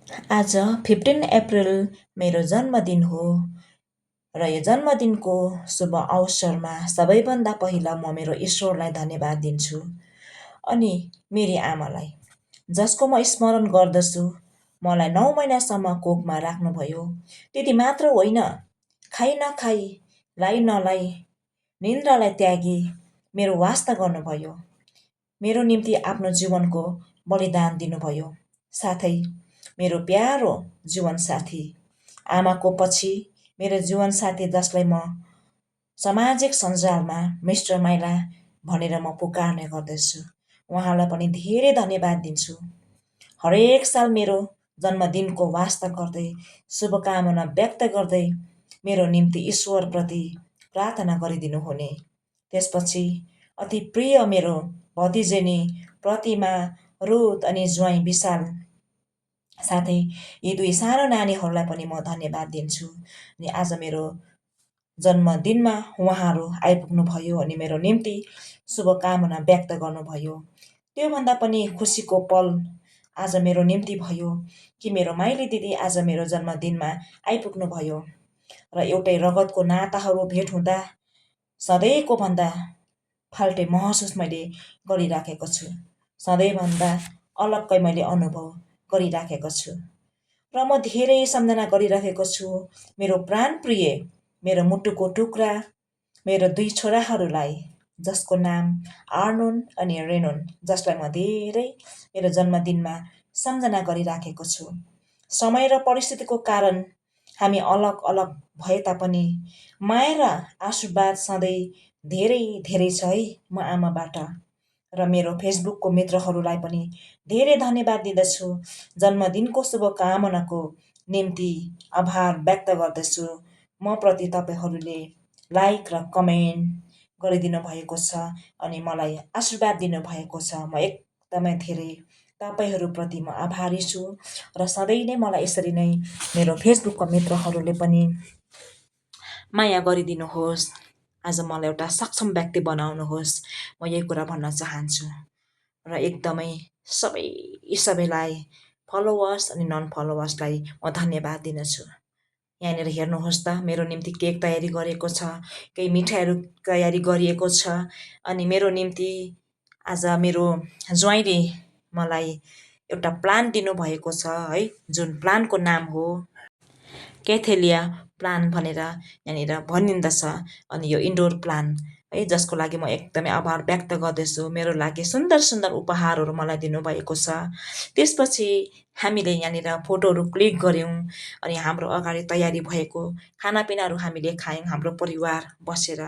आज 15 अप्रिल मेरो जन्मदिन हो र यो जन्मदिनको शुभ अवसरमा सबैभन्दा पहिला म मेरो ईश्वरलाई धन्यवाद दिन्छु अनि मेरी आमालाई, जसको म स्मरण गर्दछु। मलाई 9 महिनासम्म कोखमा राख्नुभयो। त्यति मात्र होइन, खाइ नखाई, लाइ नलाइ, निन्द्रालाई त्यागी मेरो वास्ता गर्नुभयो। मेरो निम्ति आफ्नो जीवनको बलिदान दिनुभयो। साथै मेरो प्यारो जीवनसाथी, आमाको पछि मेरो जीवनसाथी, जसलाई म सामाजिक सञ्जालमा मिस्टर माइला भनेर म पुकार्ने गर्दछु, उहाँलाई पनि धेरै धन्यवाद दिन्छु। हरेक साल मेरो जन्मदिनको वास्ता गर्दै, शुभकामना व्यक्त गर्दै मेरो निम्ति ईश्वरप्रति प्रार्थना गरिदिनु हुने। त्यसपछि अति प्रिय मेरो भतिजेनी प्रतिमा, रुथ अनि ज्वाइँ विशाल, साथै यी दुई सानो नानीहरूलाई पनि म धन्यवाद दिन्छु। अनि आज मेरो जन्मदिनमा उहाँहरू आइपुग्नु भयो अनि मेरो निम्ति शुभकामना व्यक्त गर्नुभयो। त्योभन्दा पनि खुसीको पल आज मेरो निम्ति भयो कि मेरो माइली दिदी आज मेरो जन्मदिनमा आइपुग्नु भयो र एउटै रगतको नाताहरू भेट हुँदा सधैँको भन्दा फाल्टे महसुस मैले गरिराखेको छु। सधैँभन्दा अलग्गै मैले अनुभव गरिराखेको छु र म धेरै सम्झना गरिराखेको छु मेरो प्राणप्रिय, मेरो मुटुको टुक्रा, मेरो दुई छोराहरूलाई, जसको नाम आर्नोन अनि रेनोन, जसलाई म धेरै मेरो जन्मदिनमा सम्झना गरिराखेको छु। समय र परिस्थितिको कारण हामी अलग अलग भए तापनि माया र आशीर्वाद सधैँ धेरै धेरै छ है म आमाबाट। र मेरो फेसबुकको मित्रहरूलाई पनि धेरै धन्यवाद दिँदछु। जन्मदिनको शुभकामनाको निम्ति आभार व्यक्त गर्दछु। म प्रति तपाईँहरूले लाइक र कमेन्ट गरिदिनु भएको छ अनि मलाई आशीर्वाद दिनुभएको छ। म एकदमै धेरै तपाईँहरूप्रति म आभारी छु र सधैँ नै मलाई यसरी नै मेरो फेसबुकका मित्रहरूले पनि माया गरिदिनुहोस्। आज मलाई एउटा सक्षम व्यक्ति बनाउनुहोस्, म यही कुरा भन्न चाहन्छु। र एकदमै सबैलाई, फलोवर्स अनि नन फलोवर्सलाई म धन्यवाद दिनेछु। यहाँनिर हेर्नुहोस् त, मेरो निम्ति केक तयारी गरेको छ, केही मिठाईहरू तयारी गरिएको छ अनि मेरो निम्ति आज मेरो ज्वाइँले मलाई एउटा प्लान्ट दिनुभएको छ है, जुन प्लान्टको नाम हो क्याथेलिया प्लान्ट भनेर यहाँनिर भनिन्दछ। अनि यो इन्डोर प्लान्ट है, जसको लागि म एकदमै आभार व्यक्त गर्दछु। मेरो लागि सुन्दर सुन्दर उपहारहरू मलाई दिनुभएको छ। त्यसपछि हामीले यहाँनिर फोटोहरू क्लिक गऱ्यौँ अनि हाम्रो अगाडि तयारी भएको खानापिनाहरू हामीले खायौँ हाम्रो परिवार बसेर।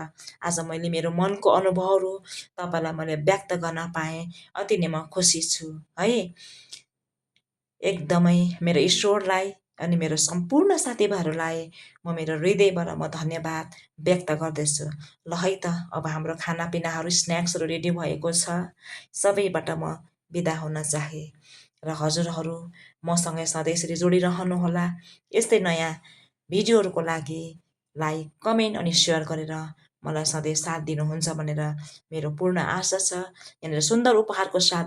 आज मैले मेरो मनको अनुभवहरू तपाईँलाई मैले व्यक्त गर्न पाएँ, अति नै म खुसी छु है। एकदमै मेरो ईश्वरलाई अनि मेरो सम्पूर्ण साथीभाइहरूलाई म मेरो हृदयबाट म धन्यवाद व्यक्त गर्दछु। ल है त, अब हाम्रो खानापिनाहरू स्न्याक्सहरू रेडी भएको छ। सबैबाट म बिदा हुन चाहे र हजुरहरू मसँगै सधैँ यसरी जोडिरहनुहोला। यस्तै नयाँ भिडियोहरूको लागि लाइक, कमेन्ट अनि सेयर गरेर मलाई सधैँ साथ दिनुहुन्छ भनेर मेरो पूर्ण आशा छ। यहाँनिर सुन्दर उपहारको साथ